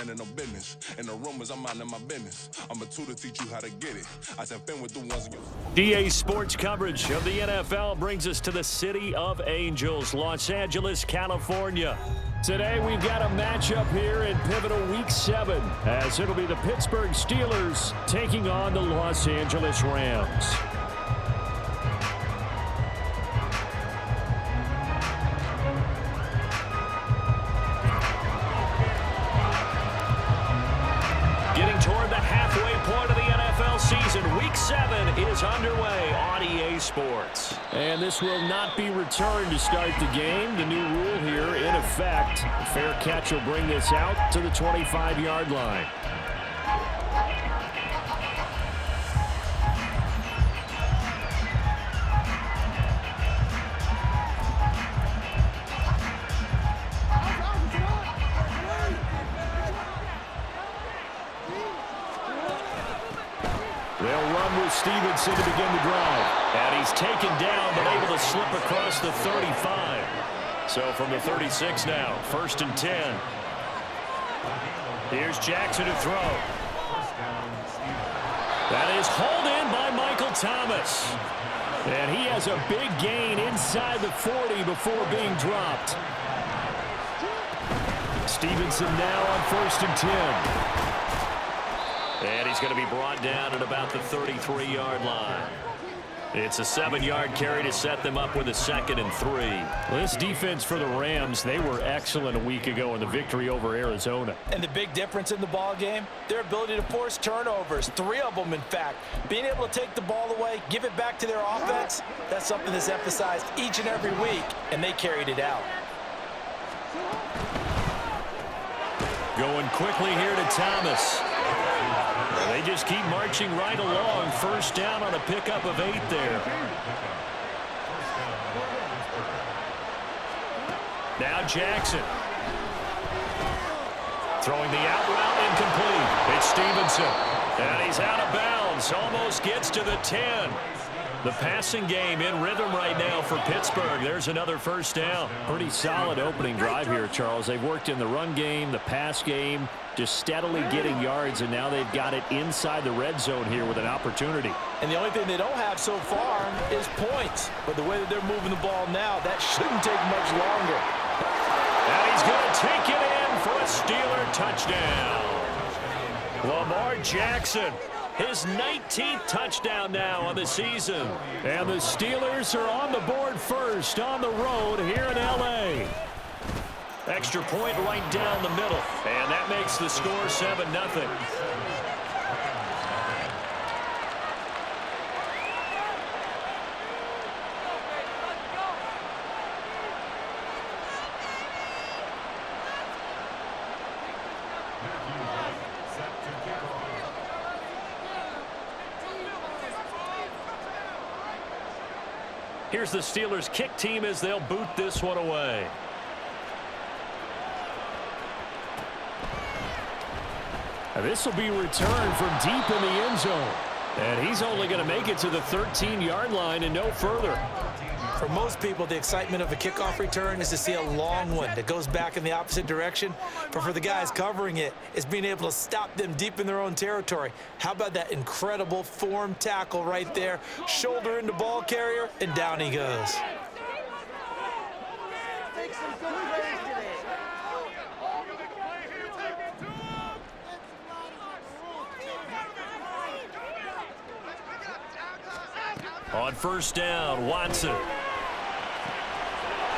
minding no business. And the rumors, I'm minding my business. I'm a tutor, teach you how to get it. I said, been with the ones in your... DA Sports coverage of the NFL brings us to the City of Angels, Los Angeles, California. Today we've got a matchup here in pivotal Week 7, as it'll be the Pittsburgh Steelers taking on the Los Angeles Rams. Getting toward the halfway point of the NFL season, Week 7 is underway on EA Sports. And this will not be returned to start the game. The new rule here in effect. A fair catch will bring this out to the 25-yard line. Stevenson to begin the drive. And he's taken down, but able to slip across the 35. So from the 36 now, 1st and 10. Here's Jackson to throw. That is hauled in by Michael Thomas. And he has a big gain inside the 40 before being dropped. Stevenson now on 1st and 10. And he's going to be brought down at about the 33-yard line. It's a 7-yard carry to set them up with a 2nd and 3. Well, this defense for the Rams, they were excellent a week ago in the victory over Arizona. And the big difference in the ball game, their ability to force turnovers, 3 of them in fact. Being able to take the ball away, give it back to their offense, that's something that's emphasized each and every week, and they carried it out. Going quickly here to Thomas. They just keep marching right along. 1st down on a pickup of 8 there. Now Jackson. Throwing the out route incomplete. It's Stevenson. And he's out of bounds. Almost gets to the 10. The passing game in rhythm right now for Pittsburgh. There's another 1st down. Pretty solid opening drive here, Charles. They've worked in the run game, the pass game, just steadily getting yards, and now they've got it inside the red zone here with an opportunity. And the only thing they don't have so far is points. But the way that they're moving the ball now, that shouldn't take much longer. And he's going to take it in for a Steeler touchdown. Lamar Jackson. His 19th touchdown now on the season. And the Steelers are on the board first on the road here in L.A. Extra point right down the middle. And that makes the score 7-0. Here's the Steelers kick team as they'll boot this one away. This will be returned from deep in the end zone. And he's only going to make it to the 13-yard line and no further. For most people, the excitement of a kickoff return is to see a long one that goes back in the opposite direction. But for the guys covering it, it's being able to stop them deep in their own territory. How about that incredible form tackle right there? Shoulder into ball carrier, and down he goes. On 1st down, Watson.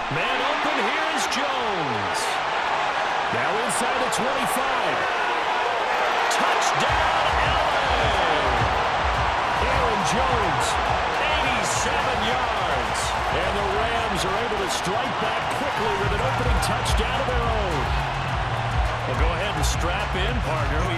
Man open, here is Jones. Now inside the 25. Touchdown, LA! Aaron Jones, 87 yards. And the Rams are able to strike back quickly with an opening touchdown of their own. Well, go ahead and strap in, partner. We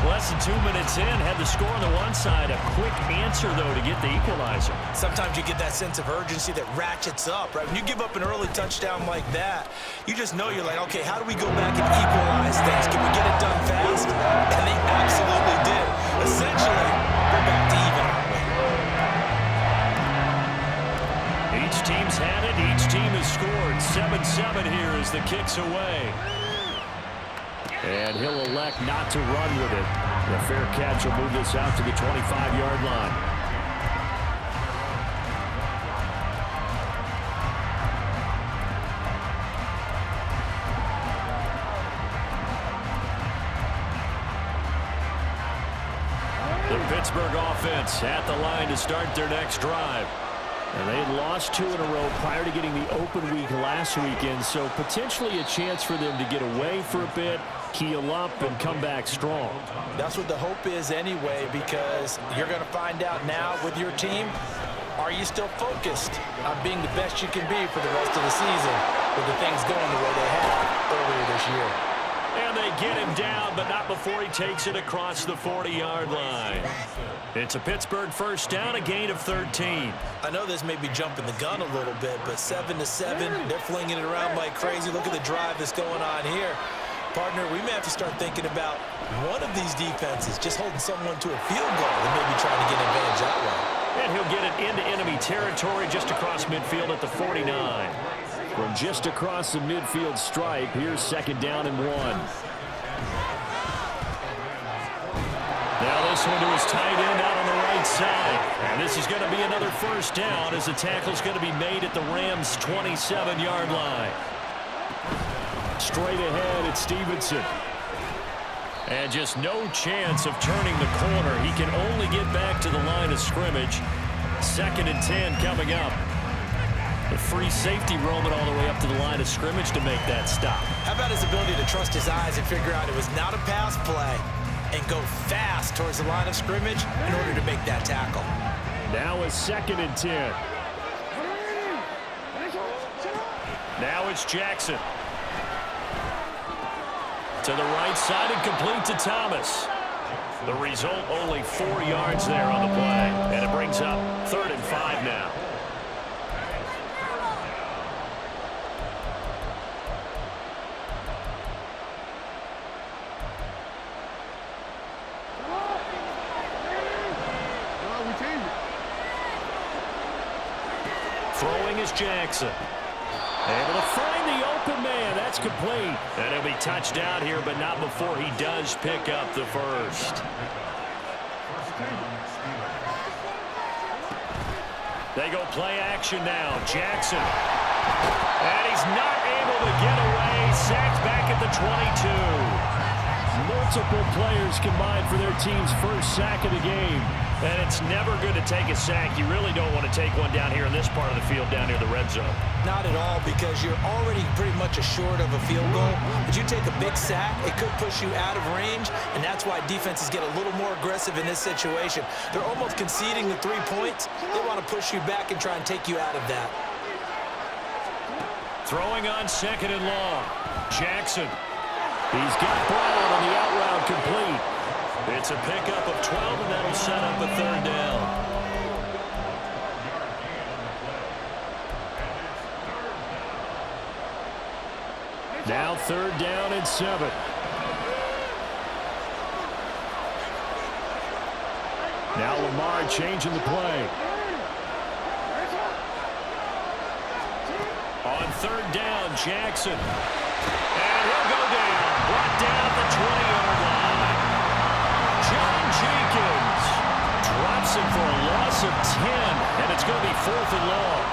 less than 2 minutes in, had the score on the one side. A quick answer, though, to get the equalizer. Sometimes you get that sense of urgency that ratchets up, right? When you give up an early touchdown like that, you just know you're like, okay, how do we go back and equalize things? Can we get it done fast? And they absolutely did. Essentially, we're back to even. Each team's had it. Each team has scored. 7-7 here as the kick's away. And he'll elect not to run with it. The fair catch will move this out to the 25-yard line. The Pittsburgh offense at the line to start their next drive. And they had lost 2 in a row prior to getting the open week last weekend, so potentially a chance for them to get away for a bit, heal up, and come back strong. That's what the hope is anyway, because you're going to find out now with your team, are you still focused on being the best you can be for the rest of the season with the things going the way they have earlier this year? And they get him down, but not before he takes it across the 40-yard line. It's a Pittsburgh first down, a gain of 13. I know this may be jumping the gun a little bit, but 7-7, they're flinging it around like crazy. Look at the drive that's going on here. Partner, we may have to start thinking about one of these defenses just holding someone to a field goal and maybe trying to get an advantage that way. And he'll get it into enemy territory just across midfield at the 49. From just across the midfield stripe, here's second down and 1. Now this one to his tight end out on the right side. And this is going to be another first down as the tackle's going to be made at the Rams' 27-yard line. Straight ahead, it's Stevenson. And just no chance of turning the corner. He can only get back to the line of scrimmage. 2nd and 10 coming up. The free safety roaming all the way up to the line of scrimmage to make that stop. How about his ability to trust his eyes and figure out it was not a pass play and go fast towards the line of scrimmage in order to make that tackle. Now it's 2nd and 10. Now it's Jackson. To the right side and complete to Thomas. The result, only 4 yards there on the play. And it brings up 3rd and 5 now. Throwing is Jackson. Able to find the open man. That's complete. And he'll be touched down here, but not before he does pick up the first. They go play action now. Jackson. And he's not able to get away. Sacked back at the 22. Multiple players combined for their team's first sack of the game. And it's never good to take a sack. You really don't want to take one down here in this part of the field, down near the red zone. Not at all, because you're already pretty much assured of a field goal. But you take a big sack, it could push you out of range, and that's why defenses get a little more aggressive in this situation. They're almost conceding the 3 points. They want to push you back and try and take you out of that. Throwing on 2nd and long. Jackson. He's got Brown on the out route complete. It's a pickup of 12, and that'll set up a 3rd down. Now 3rd down and 7. Now Lamar changing the play. On 3rd down, Jackson. And he'll go down. Brought down at the 20-yard line. John Jenkins drops him for a loss of 10, and it's going to be 4th and long.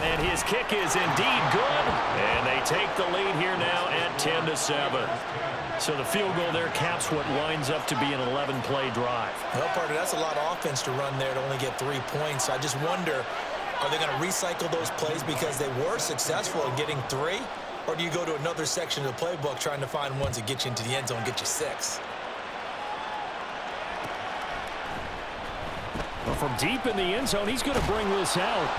And his kick is indeed good, and they take the lead here now at 10-7. So the field goal there caps what lines up to be an 11-play drive. Well, partner, that's a lot of offense to run there to only get 3 points. I just wonder, are they going to recycle those plays because they were successful in getting 3? Or do you go to another section of the playbook trying to find ones that get you into the end zone and get you 6? Well, from deep in the end zone, he's going to bring this out.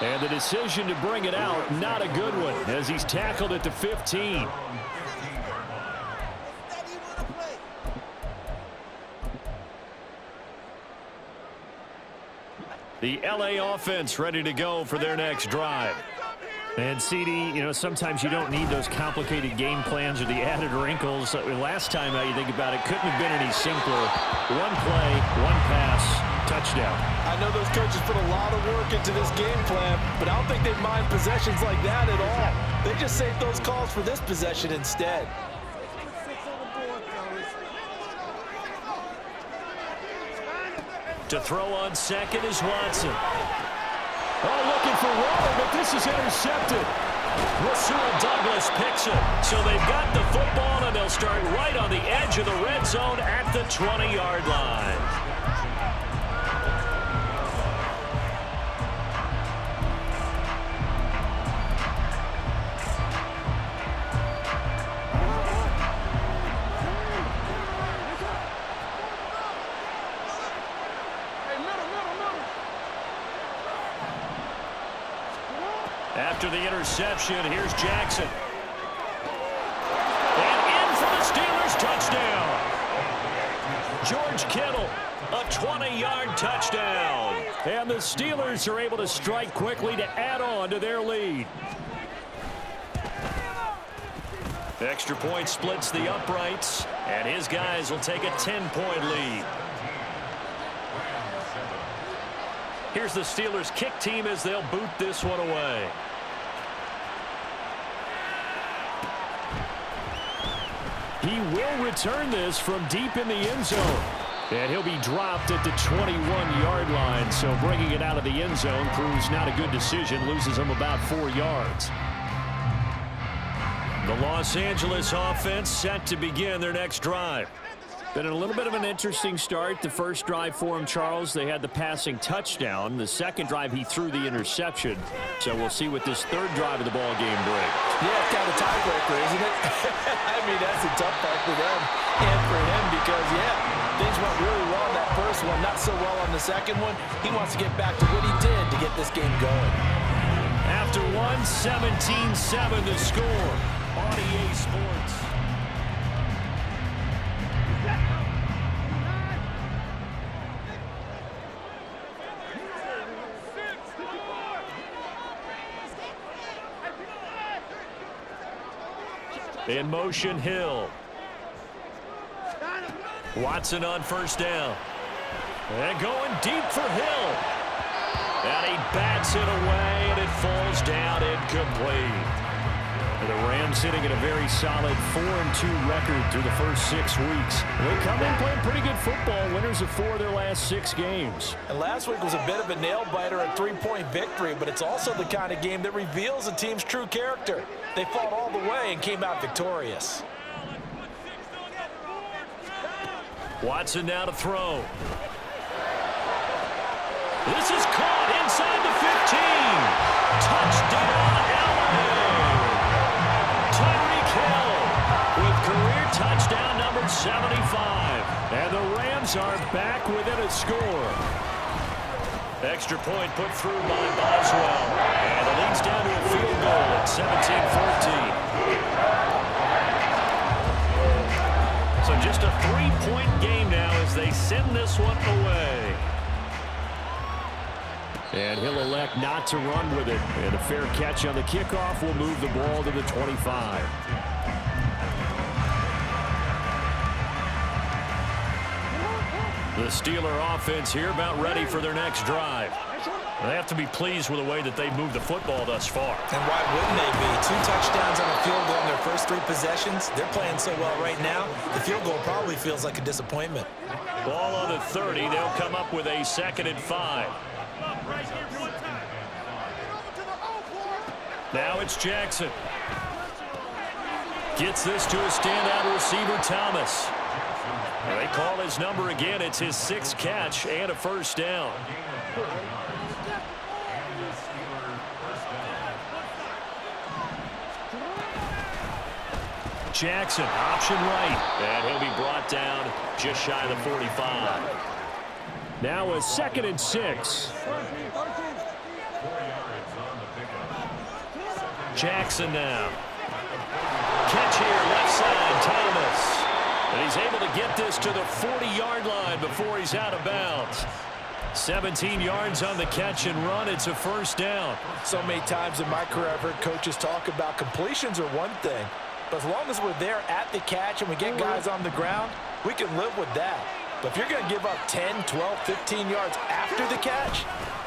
And the decision to bring it out, not a good one, as he's tackled at the 15. The LA offense ready to go for their next drive. And CD, you know, sometimes you don't need those complicated game plans or the added wrinkles. Last time, now you think about it, couldn't have been any simpler. One play, one pass, touchdown. I know those coaches put a lot of work into this game plan, but I don't think they mind possessions like that at all. They just saved those calls for this possession instead. To throw on second is Watson. Oh, looking for Waller, but this is intercepted. Rasul Douglas picks it. So they've got the football, and they'll start right on the edge of the red zone at the 20-yard line. After the interception, here's Jackson. And in for the Steelers touchdown. George Kittle, a 20-yard touchdown. And the Steelers are able to strike quickly to add on to their lead. Extra point splits the uprights, and his guys will take a 10-point lead. Here's the Steelers kick team as they'll boot this one away. He will return this from deep in the end zone. And he'll be dropped at the 21-yard line. So bringing it out of the end zone proves not a good decision. Loses him about 4 yards. The Los Angeles offense set to begin their next drive. Been a little bit of an interesting start. The first drive for him, Charles, they had the passing touchdown. The second drive, he threw the interception. So we'll see what this third drive of the ball game brings. Yeah, it's kind of a tiebreaker, isn't it? I mean, that's a tough part for them and for him because, yeah, things went really well in that first one, not so well on the second one. He wants to get back to what he did to get this game going. After one, 17-7 the score on EA Sports. In motion, Hill. Watson on first down. And going deep for Hill. And he bats it away, and it falls down incomplete. The Rams sitting at a very solid 4-2 record through the first 6 weeks. They come in playing pretty good football, winners of 4 of their last 6 games. And last week was a bit of a nail-biter, a 3-point victory, but it's also the kind of game that reveals a team's true character. They fought all the way and came out victorious. Watson now to throw. This is caught inside the 15. Touchdown, LA. Tyreek Hill with career touchdown number 75. And the Rams are back within a score. Extra point put through by Boswell. And it leads down to a field goal at 17-14. So just a 3-point game now as they send this one away. And he'll elect not to run with it. And a fair catch on the kickoff will move the ball to the 25. The Steeler offense here about ready for their next drive. They have to be pleased with the way that they've moved the football thus far. And why wouldn't they be? 2 touchdowns on a field goal in their first 3 possessions. They're playing so well right now, the field goal probably feels like a disappointment. Ball on the 30. They'll come up with a 2nd and 5. Now it's Jackson. Gets this to a standout receiver, Thomas. They call his number again. It's his 6th catch and a first down. Jackson, option right. And he'll be brought down just shy of the 45. Now a 2nd and 6. Jackson now. Catch here, left side, Thomas. And he's able to get this to the 40-yard line before he's out of bounds. 17 yards on the catch and run. It's a first down. So many times in my career I've heard coaches talk about completions are one thing, but as long as we're there at the catch and we get guys on the ground, we can live with that. But if you're going to give up 10, 12, 15 yards after the catch,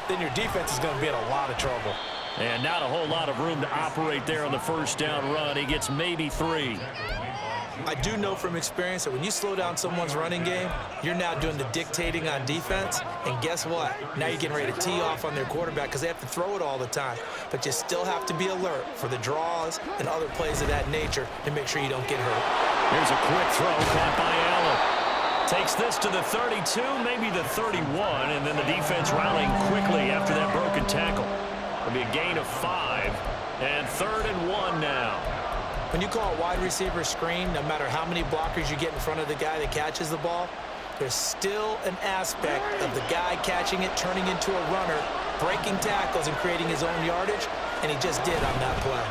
then your defense is going to be in a lot of trouble. And not a whole lot of room to operate there on the first down run. He gets maybe 3. I do know from experience that when you slow down someone's running game, you're now doing the dictating on defense. And guess what? Now you're getting ready to tee off on their quarterback because they have to throw it all the time. But you still have to be alert for the draws and other plays of that nature to make sure you don't get hurt. Here's a quick throw caught by Allen. Takes this to the 32, maybe the 31, and then the defense rallying quickly after that broken tackle. It'll be a gain of 5, and 3rd and 1 now. When you call a wide receiver screen, no matter how many blockers you get in front of the guy that catches the ball, there's still an aspect of the guy catching it, turning into a runner, breaking tackles and creating his own yardage, and he just did on that play.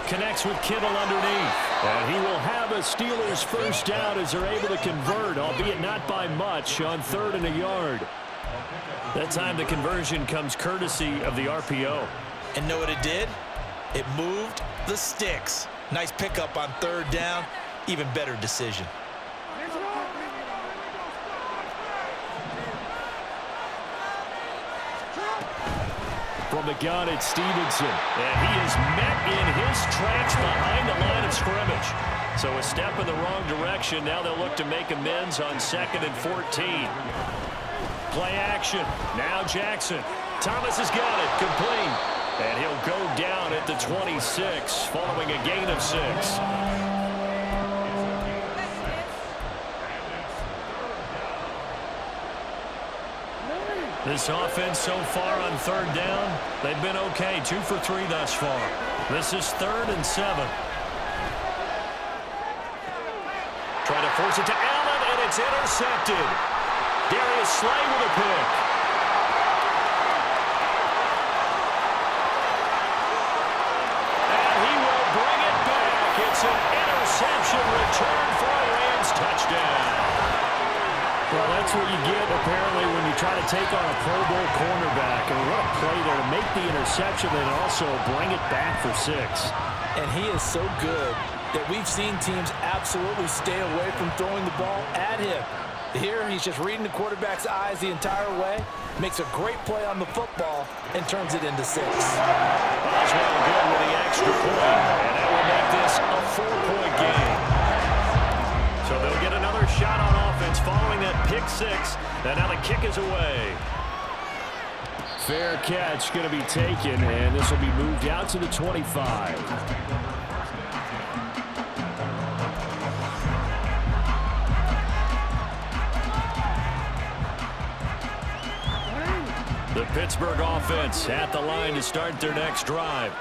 Connects with Kittle underneath, and he will have a Steelers first down as they're able to convert, albeit not by much, on 3rd and a yard. That time the conversion comes courtesy of the RPO. And know what it did? It moved the sticks. Nice pickup on 3rd down. Even better decision. From the gun, it's Stevenson. And he is met in his tracks behind the line of scrimmage. So a step in the wrong direction. Now they'll look to make amends on 2nd and 14. Play action. Now Jackson. Thomas has got it. Complete. And he'll go down at the 26 following a gain of 6. This offense so far on 3rd down, they've been okay. 2 for 3 thus far. This is 3rd and 7. Trying to force it to Allen, and it's intercepted. Darius Slay with a pick. It's an interception return for a Rams touchdown. Well, that's what you get, apparently, when you try to take on a Pro Bowl cornerback. And what a play there to make the interception and also bring it back for 6. And he is so good that we've seen teams absolutely stay away from throwing the ball at him. Here, he's just reading the quarterback's eyes the entire way, makes a great play on the football, and turns it into 6. Oswald good with the extra point, and that will make this a 4-point game. So they'll get another shot on offense following that pick 6, and now the kick is away. Fair catch going to be taken, and this will be moved out to the 25. The Pittsburgh offense at the line to start their next drive.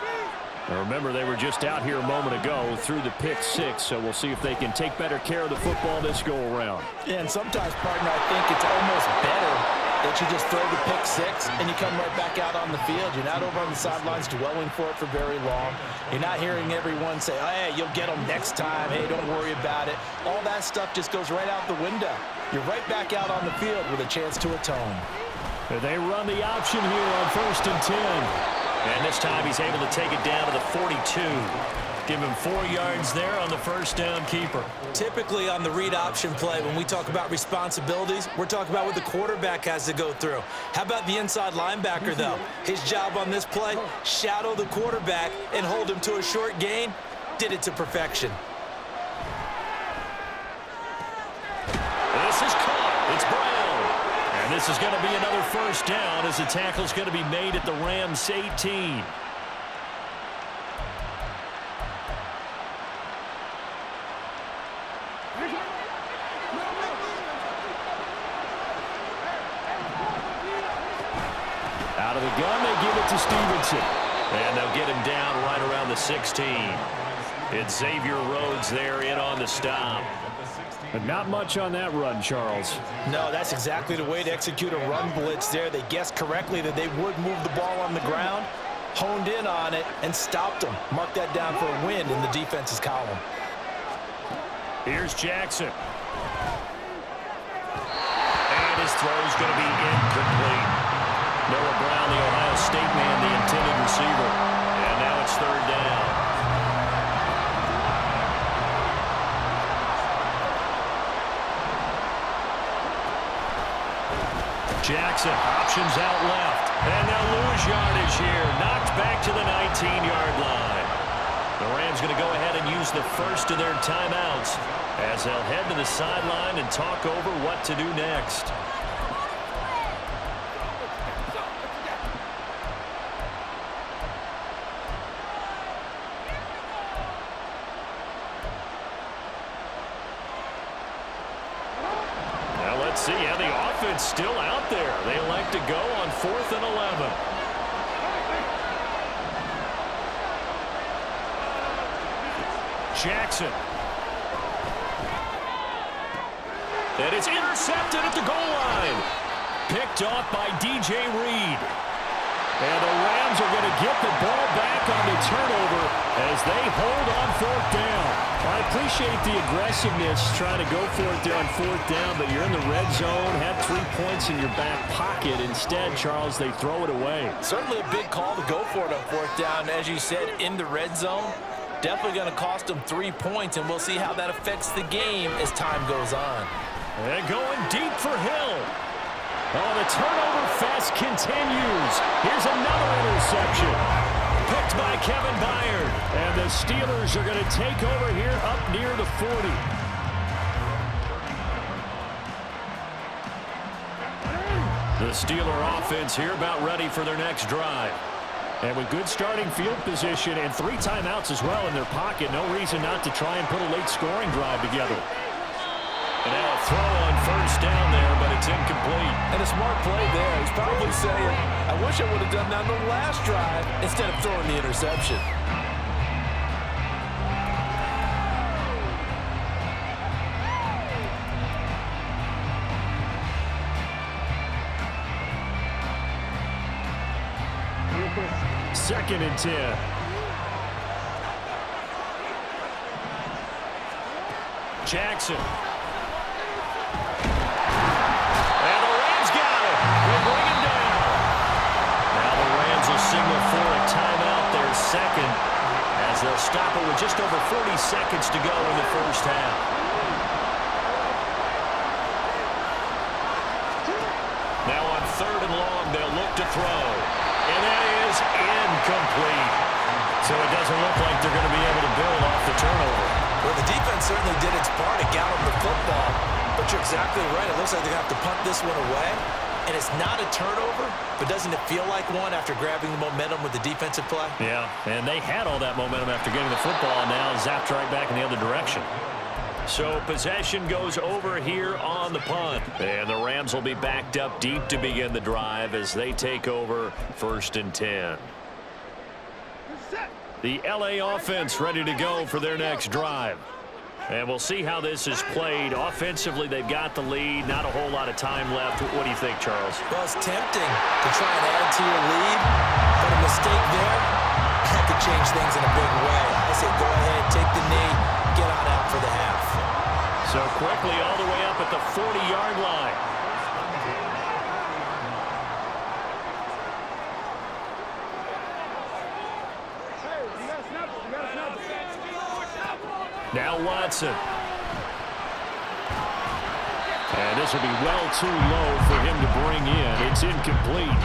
Now remember, they were just out here a moment ago through the pick 6, so we'll see if they can take better care of the football this go-around. Yeah, and sometimes, partner, I think it's almost better that you just throw the pick 6 and you come right back out on the field. You're not over on the sidelines dwelling for it for very long. You're not hearing everyone say, oh, hey, you'll get them next time. Hey, don't worry about it. All that stuff just goes right out the window. You're right back out on the field with a chance to atone. They run the option here on 1st and 10. And this time he's able to take it down to the 42. Give him 4 yards there on the first down keeper. Typically on the read option play, when we talk about responsibilities, we're talking about what the quarterback has to go through. How about the inside linebacker, though? His job on this play, shadow the quarterback and hold him to a short gain. Did it to perfection. This is caught. It's Brown. And this is going to be another first down as the tackle's going to be made at the Rams 18. Out of the gun, they give it to Stevenson. And they'll get him down right around the 16. It's Xavier Rhodes there in on the stop. But not much on that run, Charles. No, that's exactly the way to execute a run blitz there. They guessed correctly that they would move the ball on the ground, honed in on it, and stopped them. Mark that down for a win in the defense's column. Here's Jackson. And his throw's going to be incomplete. Noah Brown, the Ohio State man, the intended receiver. And now it's 3rd down. Jackson, options out left. And they'll lose yardage here. Knocked back to the 19-yard line. The Rams going to go ahead and use the first of their timeouts as they'll head to the sideline and talk over what to do next. See how the offense still out there. They elect to go on 4th and 11. Jackson. And it's intercepted at the goal line. Picked off by DJ Reed. And the Rams are going to get the ball back on the turnover as they hold on 4th down. I appreciate the aggressiveness trying to go for it there on 4th down, but you're in the red zone, have 3 points in your back pocket. Instead, Charles, they throw it away. Certainly a big call to go for it on 4th down. As you said, in the red zone, definitely going to cost them 3 points, and we'll see how that affects the game as time goes on. And going deep for Hill. Oh, the turnover fest continues. Here's another interception. Picked by Kevin Byard. And the Steelers are going to take over here up near the 40. The Steeler offense here about ready for their next drive. And with good starting field position and 3 timeouts as well in their pocket, no reason not to try and put a late scoring drive together. And now a throw on 1st down there, but it's incomplete. And a smart play there. He's probably saying, I wish I would have done that on the last drive instead of throwing the interception. Second and 10. Jackson. And the Rams got it. They bring him down. Now the Rams will signal for a timeout, their second, as they'll stop it with just over 40 seconds to go in the first half. Now on 3rd and long, they'll look to throw. And that is incomplete. So it doesn't look like they're going to be able to build off the turnover. Well, the defense certainly did its part to gallop the football. But you're exactly right. It looks like they're going to have to punt this one away. And it's not a turnover, but doesn't it feel like one after grabbing the momentum with the defensive play? Yeah, and they had all that momentum after getting the football, and now zapped right back in the other direction. So possession goes over here on the punt. And the Rams will be backed up deep to begin the drive as they take over 1st and 10. The LA offense ready to go for their next drive. And we'll see how this is played. Offensively, they've got the lead. Not a whole lot of time left. What do you think, Charles? Well, it's tempting to try and add to your lead, but a mistake there, that could change things in a big way. I say go ahead, take the knee, get on out for the half. So quickly all the way up at the 40-yard line. Now Watson. And this will be well too low for him to bring in. It's incomplete.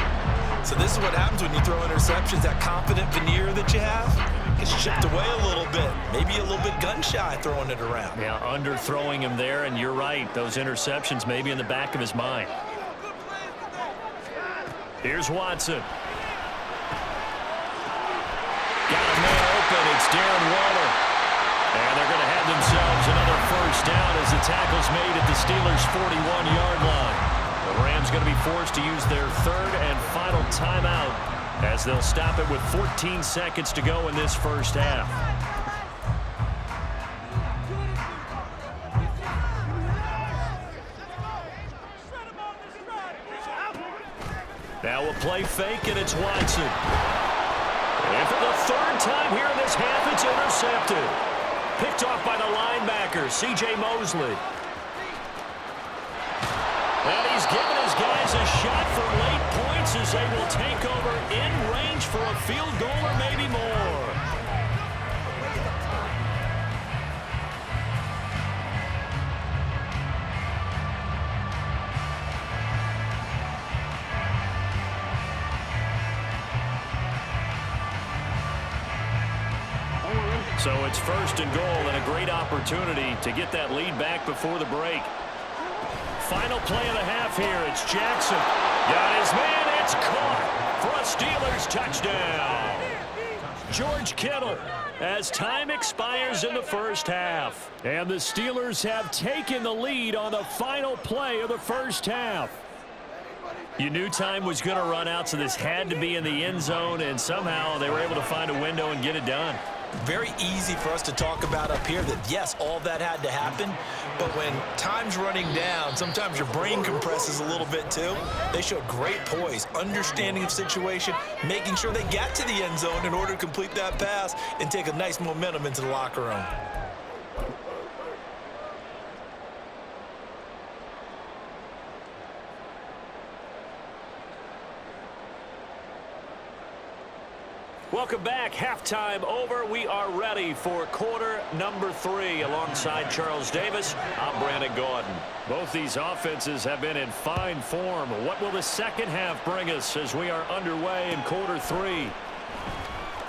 So this is what happens when you throw interceptions. That confident veneer that you have gets chipped away a little bit. Maybe a little bit gun-shy throwing it around. Yeah, underthrowing him there, and you're right. Those interceptions may be in the back of his mind. Here's Watson. Got a man open. It's Darren Waller. And they're going to have themselves another first down as the tackle's made at the Steelers' 41-yard line. The Rams going to be forced to use their 3rd and final timeout as they'll stop it with 14 seconds to go in this first half. Now a play fake, and it's Watson. And for the 3rd time here in this half, it's intercepted. Picked off by the linebacker, C.J. Mosley. And he's given his guys a shot for late points as they will take over in range for a field goal or maybe more. So it's first and goal and a great opportunity to get that lead back before the break. Final play of the half here. It's Jackson. Got his man. It's caught for a Steelers touchdown. George Kittle as time expires in the first half. And the Steelers have taken the lead on the final play of the first half. You knew time was going to run out, so this had to be in the end zone, and somehow they were able to find a window and get it done. Very easy for us to talk about up here that, yes, all that had to happen, but when time's running down, sometimes your brain compresses a little bit too. They showed great poise, understanding of situation, making sure they got to the end zone in order to complete that pass and take a nice momentum into the locker room. Welcome back. Halftime over. We are ready for quarter number 3. Alongside Charles Davis, I'm Brandon Gordon. Both these offenses have been in fine form. What will the second half bring us as we are underway in quarter 3?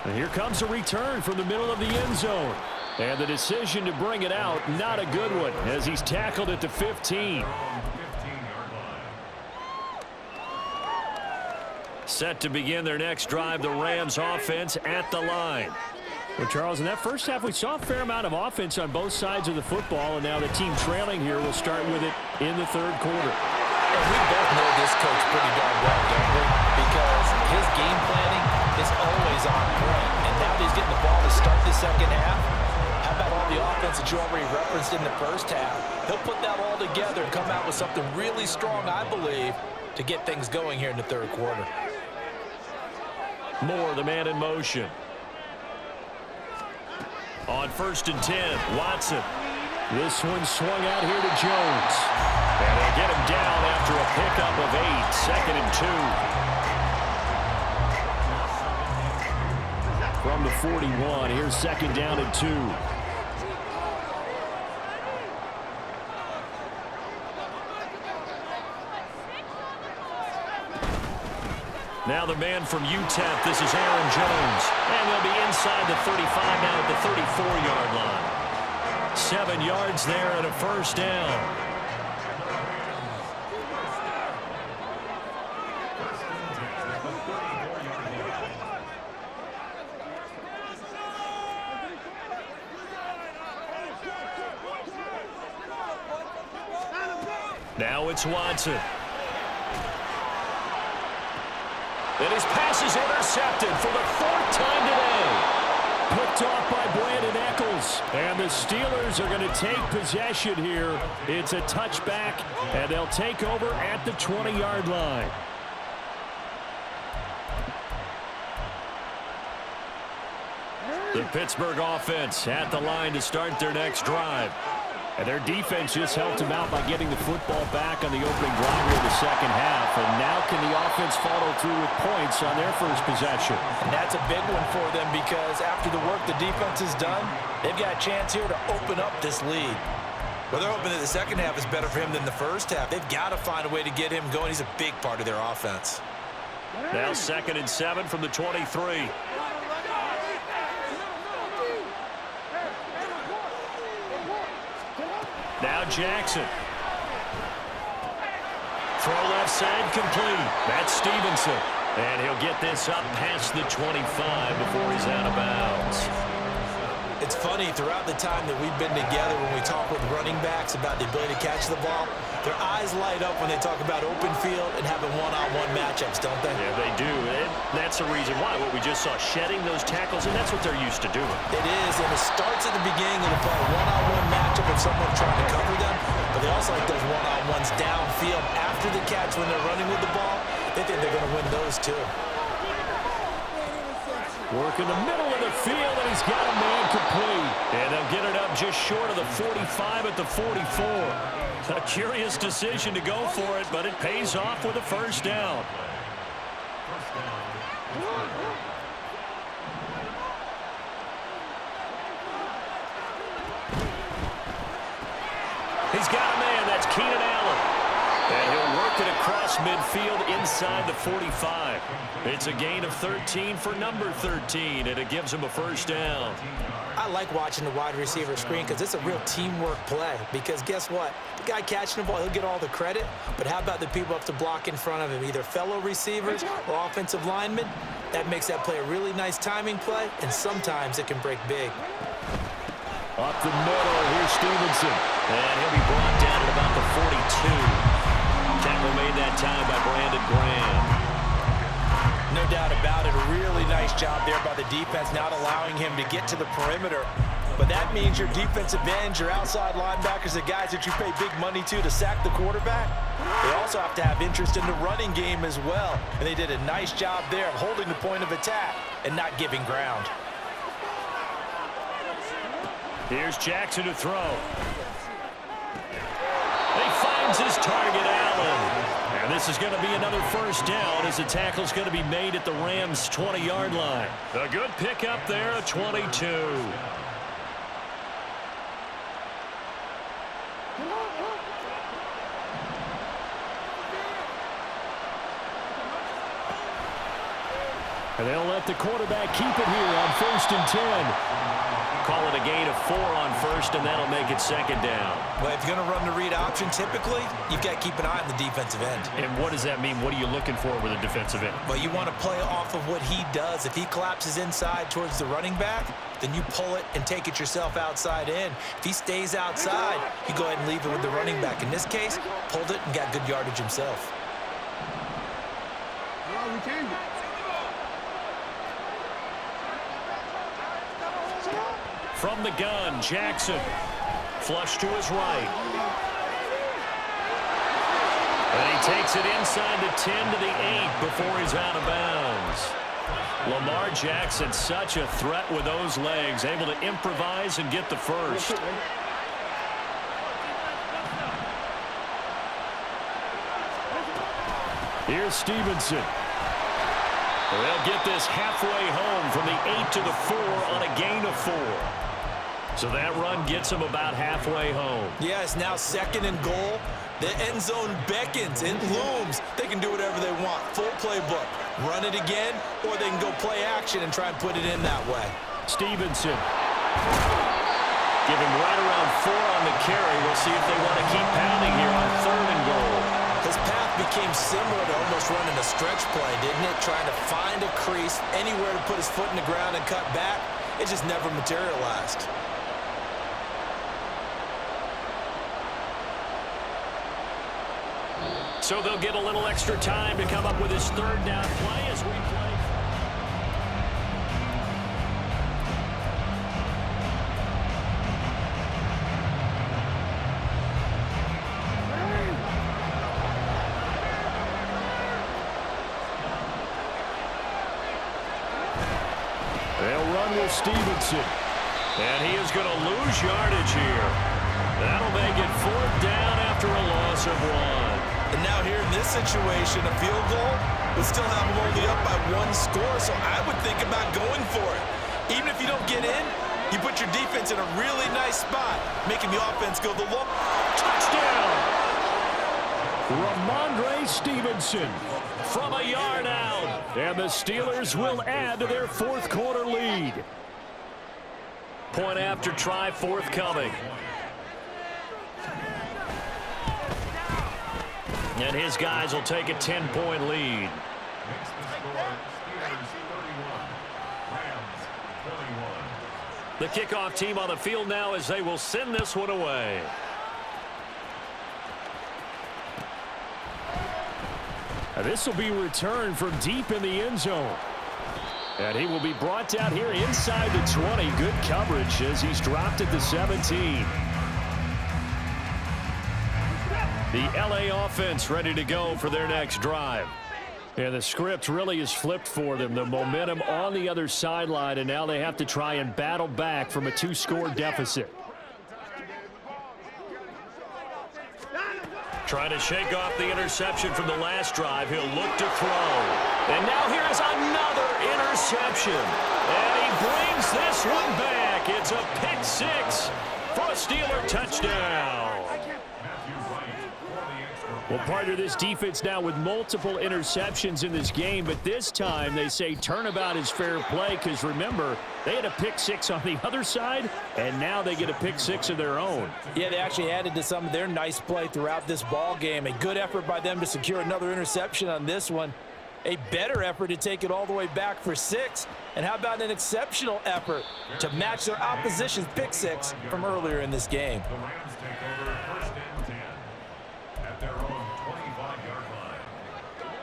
And here comes a return from the middle of the end zone. And the decision to bring it out, not a good one, as he's tackled at the 15. Set to begin their next drive, the Rams offense at the line. Well, Charles, in that first half, we saw a fair amount of offense on both sides of the football, and now the team trailing here will start with it in the third quarter. And we both know this coach pretty darn well, don't we? Because his game planning is always on point, and now that he's getting the ball to start the second half, how about all the offense that you already referenced in the first half? He'll put that all together and come out with something really strong, I believe, to get things going here in the third quarter. Moore, the man in motion. On 1st and 10, Watson. This one swung out here to Jones. And they'll get him down after a pickup of 8, 2nd and 2. From the 41, here's 2nd down and 2. Now the man from UTEP, this is Aaron Jones. And they'll be inside the 35 now at the 34-yard line. 7 yards there and a first down. Now it's Watson. And his pass is intercepted for the 4th time today. Picked off by Brandon Eccles. And the Steelers are going to take possession here. It's a touchback, and they'll take over at the 20-yard line. The Pittsburgh offense at the line to start their next drive. And their defense just helped them out by getting the football back on the opening drive of the second half. And now can the offense follow through with points on their first possession? And that's a big one for them because after the work the defense has done, they've got a chance here to open up this lead. Well, they're hoping that the second half is better for him than the first half. They've got to find a way to get him going. He's a big part of their offense. Now 2nd and 7 from the 23. Now Jackson. Throw left side complete. That's Stevenson. And he'll get this up past the 25 before he's out of bounds. It's funny, throughout the time that we've been together when we talk with running backs about the ability to catch the ball, their eyes light up when they talk about open field and having one-on-one matchups, don't they? Yeah, they do. And that's the reason why. What we just saw, shedding those tackles, and that's what they're used to doing. It is, and it starts at the beginning of the play. One-on-one matchup if someone's trying to cover them, but they also like those one-on-ones downfield after the catch when they're running with the ball. They think they're going to win those too. Work in the middle of the field, and he's got a man complete. And they'll get it up just short of the 45 at the 44. A curious decision to go for it, but it pays off with a first down. He's got a man. That's Keenan Allen. And he'll work it across across midfield inside the 45. It's a gain of 13 for number 13, and it gives him a first down. I like watching the wide receiver screen because it's a real teamwork play. Because guess what? The guy catching the ball, he'll get all the credit. But how about the people up to block in front of him, either fellow receivers or offensive linemen? That makes that play a really nice timing play, and sometimes it can break big. Up the middle, here's Stevenson. And he'll be brought down at about the 42. Tackle made that time by Brandon Graham. No doubt about it. A really nice job there by the defense, not allowing him to get to the perimeter. But that means your defensive ends, your outside linebackers, the guys that you pay big money to sack the quarterback, they also have to have interest in the running game as well. And they did a nice job there of holding the point of attack and not giving ground. Here's Jackson to throw. He finds his target, Allen. And this is going to be another first down as the tackle's going to be made at the Rams' 20-yard line. A good pickup there, a 22. And they'll let the quarterback keep it here on 1st and 10. Call it a gain of 4 on first, and that'll make it second down. Well, if you're going to run the read option, typically, you've got to keep an eye on the defensive end. And what does that mean? What are you looking for with a defensive end? Well, you want to play off of what he does. If he collapses inside towards the running back, then you pull it and take it yourself outside in. If he stays outside, you go ahead and leave it with the running back. In this case, pulled it and got good yardage himself. From the gun, Jackson. Flush to his right. And he takes it inside the 10 to the 8 before he's out of bounds. Lamar Jackson, such a threat with those legs, able to improvise and get the first. Here's Stevenson. They'll get this halfway home from the 8 to the 4 on a gain of 4. So that run gets them about halfway home. Yeah, it's now 2nd and goal. The end zone beckons. It looms. They can do whatever they want. Full playbook. Run it again, or they can go play action and try and put it in that way. Stevenson. Give him right around 4 on the carry. We'll see if they want to keep pounding here on 3rd and goal. His path became similar to almost running a stretch play, didn't it? Trying to find a crease, anywhere to put his foot in the ground and cut back. It just never materialized. So they'll get a little extra time to come up with his 3rd down play as we play. They'll run with Stevenson. And he is going to lose yardage here. That'll make it 4th down after a loss of 1. And now here in this situation, a field goal would still have them only up by 1 score, so I would think about going for it. Even if you don't get in, you put your defense in a really nice spot, making the offense go the long. Touchdown! Ramondre Stevenson From a yard out. And the Steelers will add to their 4th quarter lead. Point after try forthcoming. And his guys will take a 10-point lead. The kickoff team on the field now as they will send this one away. This will be returned from deep in the end zone. And he will be brought down here inside the 20. Good coverage as he's dropped at the 17. The LA offense ready to go for their next drive. And the script really is flipped for them. The momentum on the other sideline, and now they have to try and battle back from a 2-score deficit. Trying to shake off the interception from the last drive. He'll look to throw. And now here's another interception. And he brings this one back. It's a pick 6 for a Steeler touchdown. Well, partner, this defense now with multiple interceptions in this game, but this time they say turnabout is fair play because, remember, they had a pick six on the other side, and now they get a pick six of their own. Yeah, they actually added to some of their nice play throughout this ball game. A good effort by them to secure another interception on this one. A better effort to take it all the way back for 6. And how about an exceptional effort to match their opposition's pick six from earlier in this game?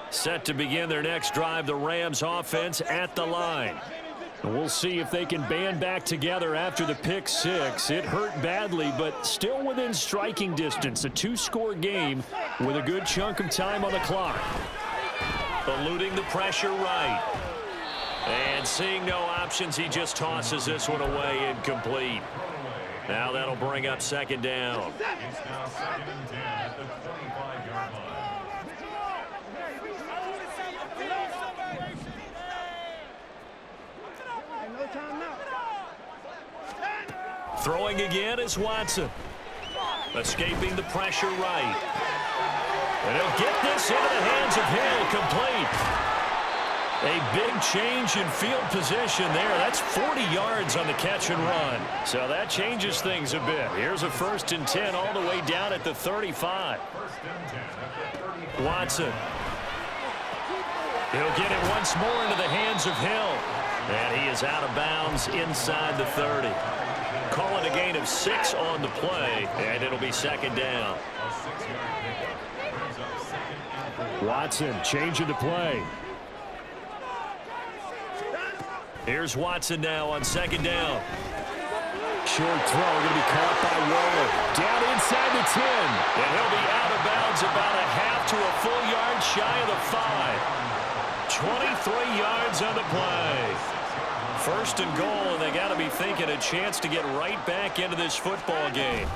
Set to begin their next drive, the Rams offense at the line. We'll see if they can band back together after the pick six. It hurt badly, but still within striking distance. A 2-score game with a good chunk of time on the clock. Eluding the pressure right. And seeing no options, he just tosses this one away incomplete. Now that'll bring up second down. Throwing again is Watson. Escaping the pressure right. And he'll get this into the hands of Hill, complete. A big change in field position there. That's 40 yards on the catch and run. So that changes things a bit. Here's a 1st and 10 all the way down at the 35. Watson. He'll get it once more into the hands of Hill. And he is out of bounds inside the 30. Call it a gain of 6 on the play, and it'll be second down. Watson changing the play. Here's Watson now on second down. Short throw going to be caught by Waller. Down inside the 10. And he'll be out of bounds about a half to a full yard shy of the 5. 23 yards on the play. 1st and goal, and they got to be thinking a chance to get right back into this football game.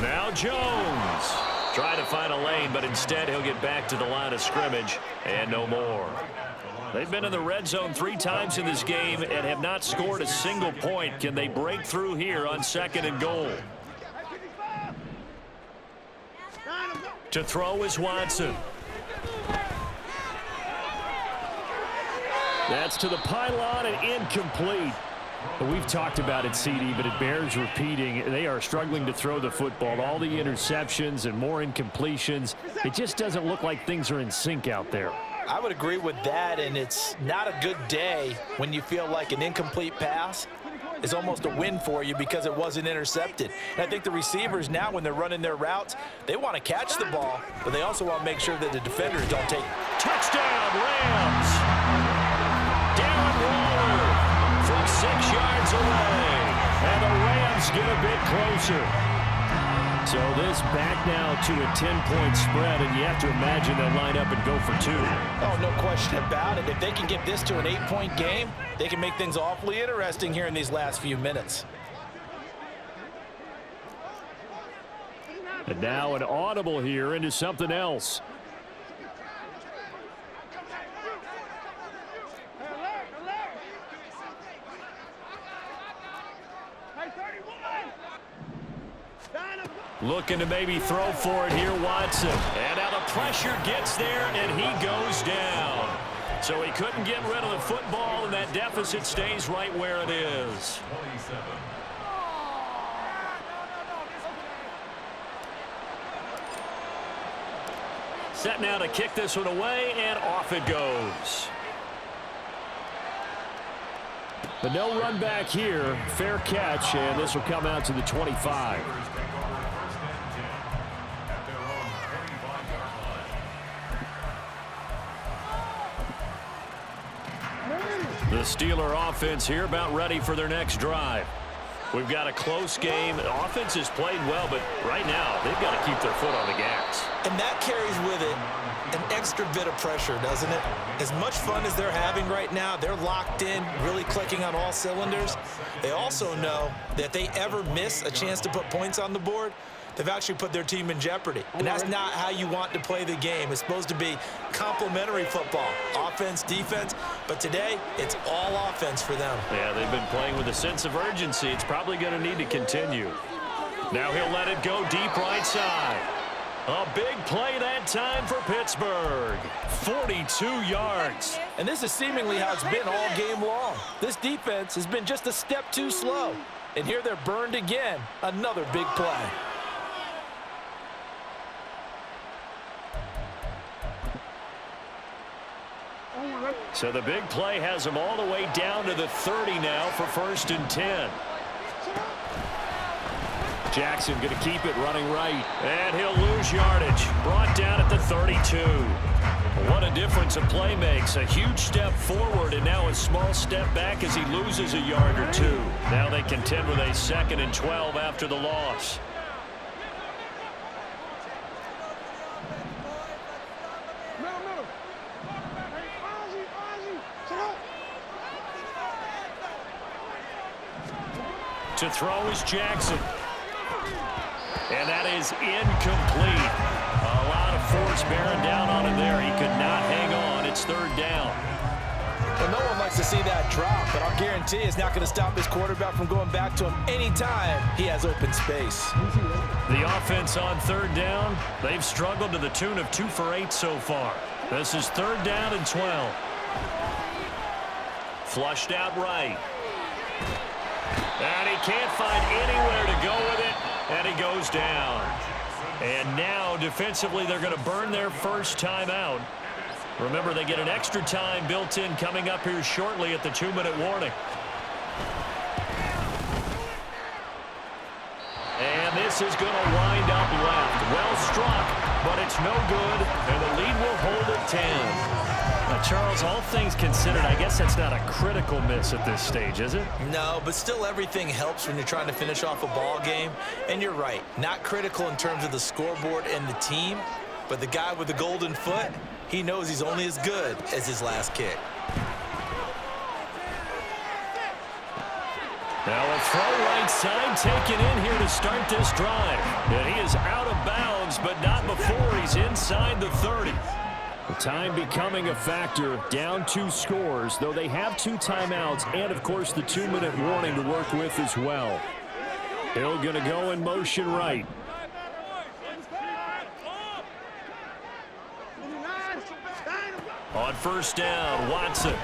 Now Jones. Trying to find a lane, but instead he'll get back to the line of scrimmage and no more. They've been in the red zone 3 times in this game and have not scored a single point. Can they break through here on 2nd and goal? To throw is Watson. That's to the pylon and incomplete. We've talked about it, CD, but it bears repeating. They are struggling to throw the football. All the interceptions and more incompletions. It just doesn't look like things are in sync out there. I would agree with that, and it's not a good day when you feel like an incomplete pass is almost a win for you because it wasn't intercepted. And I think the receivers now, when they're running their routes, they want to catch the ball, but they also want to make sure that the defenders don't take. Touchdown, Rams! Darren Waller from 6 yards away. And the Rams get a bit closer. So this back now to a 10-point spread, and you have to imagine they'll line up and go for 2. Oh, no question about it. If they can get this to an 8-point game, they can make things awfully interesting here in these last few minutes. And now an audible here into something else. Looking to maybe throw for it here, Watson. And now the pressure gets there, and he goes down. So he couldn't get rid of the football, and that deficit stays right where it is. Set now to kick this one away, and off it goes. But no run back here. Fair catch, and this will come out to the 25. The Steeler offense here about ready for their next drive. We've got a close game. The offense has played well, but right now they've got to keep their foot on the gas. And that carries with it an extra bit of pressure, doesn't it? As much fun as they're having right now, they're locked in, really clicking on all cylinders. They also know that if they ever miss a chance to put points on the board, they've actually put their team in jeopardy. And that's not how you want to play the game. It's supposed to be complementary football, offense, defense. But today, it's all offense for them. Yeah, they've been playing with a sense of urgency. It's probably going to need to continue. Now he'll let it go deep right side. A big play that time for Pittsburgh. 42 yards. And this is seemingly how it's been all game long. This defense has been just a step too slow. And here they're burned again. Another big play. So the big play has them all the way down to the 30 now for 1st and 10. Jackson going to keep it running right. And he'll lose yardage. Brought down at the 32. What a difference a play makes. A huge step forward and now a small step back as he loses a yard or two. Now they contend with a 2nd and 12 after the loss. To throw is Jackson. And that is incomplete. A lot of force bearing down on him there. He could not hang on. It's 3rd down. Well, no one likes to see that drop, but I'll guarantee it's not going to stop his quarterback from going back to him anytime he has open space. The offense on 3rd down, they've struggled to the tune of 2 for 8 so far. This is 3rd down and 12. Flushed out right. And he can't find anywhere to go with it, and he goes down. And now, defensively, they're going to burn their first timeout. Remember, they get an extra time built in coming up here shortly at the 2-minute warning. And this is going to wind up left. Well struck, but it's no good, and the lead will hold at 10. Now, Charles, all things considered, I guess that's not a critical miss at this stage, is it? No, but still everything helps when you're trying to finish off a ball game. And you're right, not critical in terms of the scoreboard and the team, but the guy with the golden foot, he knows he's only as good as his last kick. Now a throw right side taken in here to start this drive. And he is out of bounds, but not before he's inside the 30. The time becoming a factor, down 2 scores, though they have 2 timeouts and, of course, the 2-minute warning to work with as well. Hill going to go in motion right. On 1st down, Watson.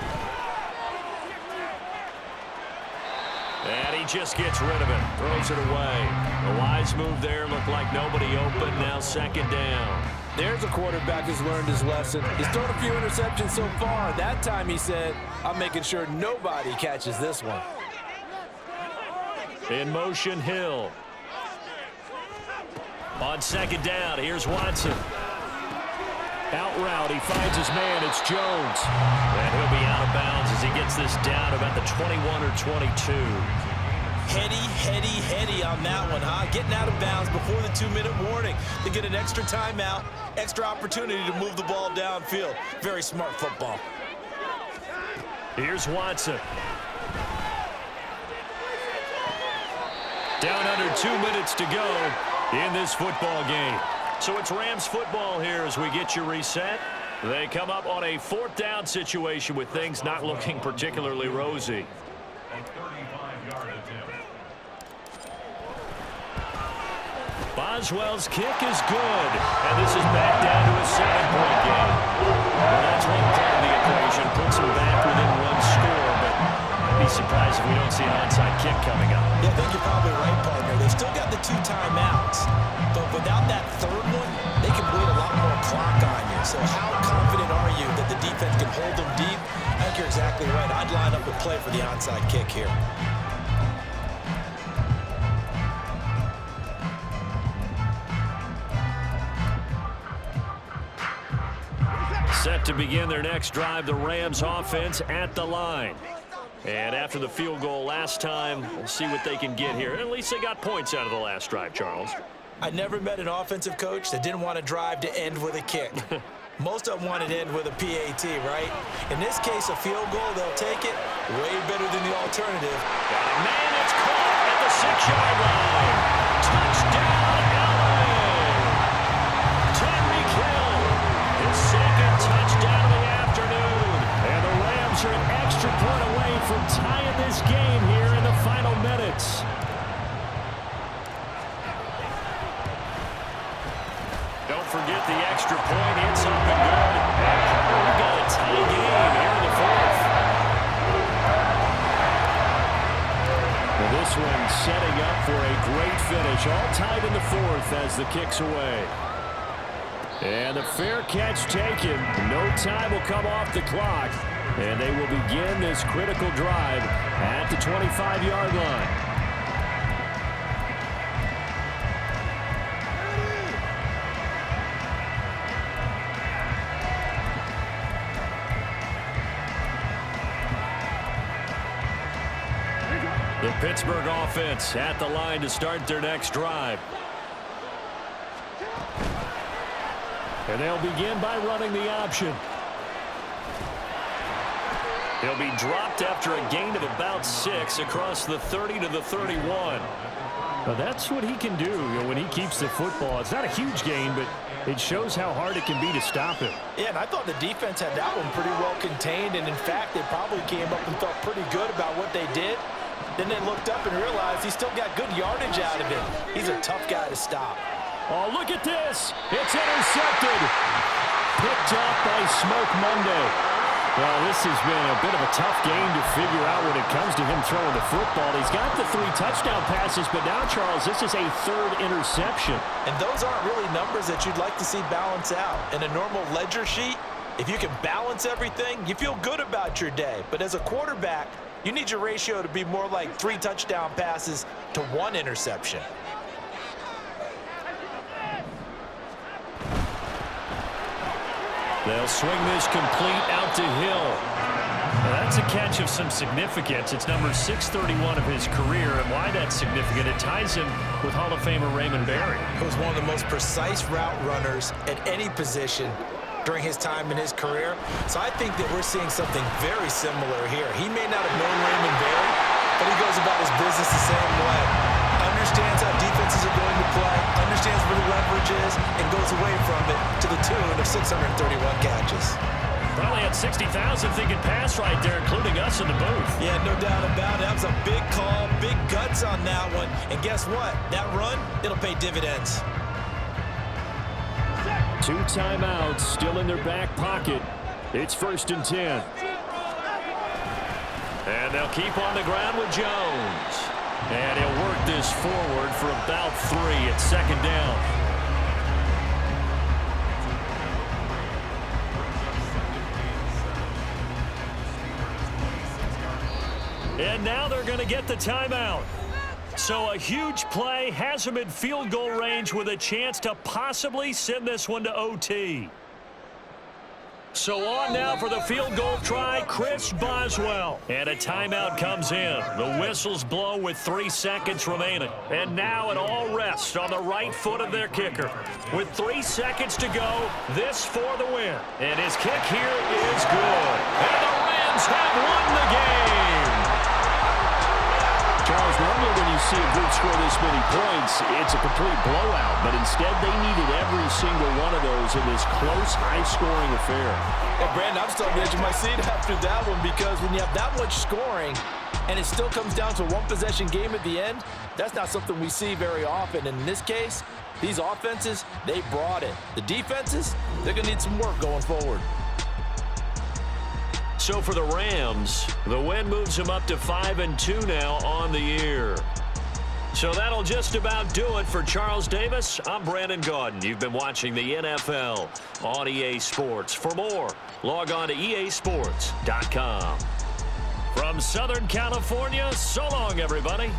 And he just gets rid of it, throws it away. A wise move there, looked like nobody open, now 2nd down. There's a quarterback who's learned his lesson. He's thrown a few interceptions so far. That time he said, I'm making sure nobody catches this one. In motion, Hill. On 2nd down, here's Watson. Out route, he finds his man, it's Jones. And he'll be out of bounds as he gets this down about the 21 or 22. Heady on that one, huh? Getting out of bounds before the 2-minute warning. They get an extra timeout, extra opportunity to move the ball downfield. Very smart football. Here's Watson. Down under 2 minutes to go in this football game. So it's Rams football here as we get you reset. They come up on a 4th down situation with things not looking particularly rosy. Boswell's kick is good, and this is back down to a 7-point game. Well, that's one part of the equation, puts them back within 1 score, but I'd be surprised if we don't see an onside kick coming up. Yeah, I think you're probably right, partner. They've still got the 2 timeouts, but without that 3rd one, they can bleed a lot more clock on you. So how confident are you that the defense can hold them deep? I think you're exactly right. I'd line up and play for the onside kick here. Set to begin their next drive, the Rams offense at the line. And after the field goal last time, we'll see what they can get here. At least they got points out of the last drive, Charles. I never met an offensive coach that didn't want to drive to end with a kick. Most of them wanted to end with a PAT, right? In this case, a field goal, they'll take it. Way better than the alternative. Man, it's caught at the 6-yard line. Touchdown, LA! Tyreek Hill, his 2nd touchdown of the afternoon. And the Rams are an extra point away from tying this game here in the final minutes. forget the extra point. It's up and good. And we've got a tie game here in the fourth. Well, this one setting up for a great finish. All tied in the fourth as the kick's away. And the fair catch taken. No time will come off the clock. And they will begin this critical drive at the 25-yard line. The Pittsburgh offense at the line to start their next drive. And they'll begin by running the option. He'll be dropped after a gain of about 6 across the 30 to the 31. Well, that's what he can do when he keeps the football. It's not a huge gain, but it shows how hard it can be to stop him. Yeah, and I thought the defense had that one pretty well contained, and in fact, they probably came up and felt pretty good about what they did. Then they looked up and realized he still got good yardage out of it. He's a tough guy to stop. Oh, look at this. It's intercepted. Picked off by Smoke Monday. Well, this has been a bit of a tough game to figure out when it comes to him throwing the football. He's got the 3 touchdown passes, but now, Charles, this is a 3rd interception. And those aren't really numbers that you'd like to see balance out. In a normal ledger sheet, if you can balance everything, you feel good about your day. But as a quarterback, you need your ratio to be more like 3 touchdown passes to 1 interception. They'll swing this complete out to Hill. Now, that's a catch of some significance. It's number 631 of his career, and why that's significant, it ties him with Hall of Famer Raymond Berry. He was one of the most precise route runners at any position during his time in his career. So I think that we're seeing something very similar here. He may not have known Raymond Berry, but he goes about his business the same way. Understands how defenses are going to play, understands where the leverage is, and goes away from it to the tune of 631 catches. Probably had 60,000 thinking pass right there, including us in the booth. Yeah, no doubt about it. That was a big call, big guts on that one. And guess what? That run, it'll pay dividends. 2 timeouts still in their back pocket. It's 1st and 10. And they'll keep on the ground with Jones. And he'll work this forward for about 3 at 2nd down. And now they're going to get the timeout. So a huge play has him in field goal range with a chance to possibly send this one to OT. So on now for the field goal try, Chris Boswell. And a timeout comes in. The whistles blow with 3 seconds remaining. And now it all rests on the right foot of their kicker. With 3 seconds to go, this for the win. And his kick here is good. And the Rams have won the game. Charles, normally when you see a group score this many points, it's a complete blowout. But instead, they needed every single one of those in this close, high-scoring affair. Hey, Brandon, I'm starting to edge of my seat after that one because when you have that much scoring and it still comes down to a 1-possession game at the end, that's not something we see very often. And in this case, these offenses, they brought it. The defenses, they're going to need some work going forward. So for the Rams, the win moves them up to 5-2 now on the year. So that'll just about do it for Charles Davis. I'm Brandon Gaudin. You've been watching the NFL on EA Sports. For more, log on to easports.com. From Southern California, so long, everybody.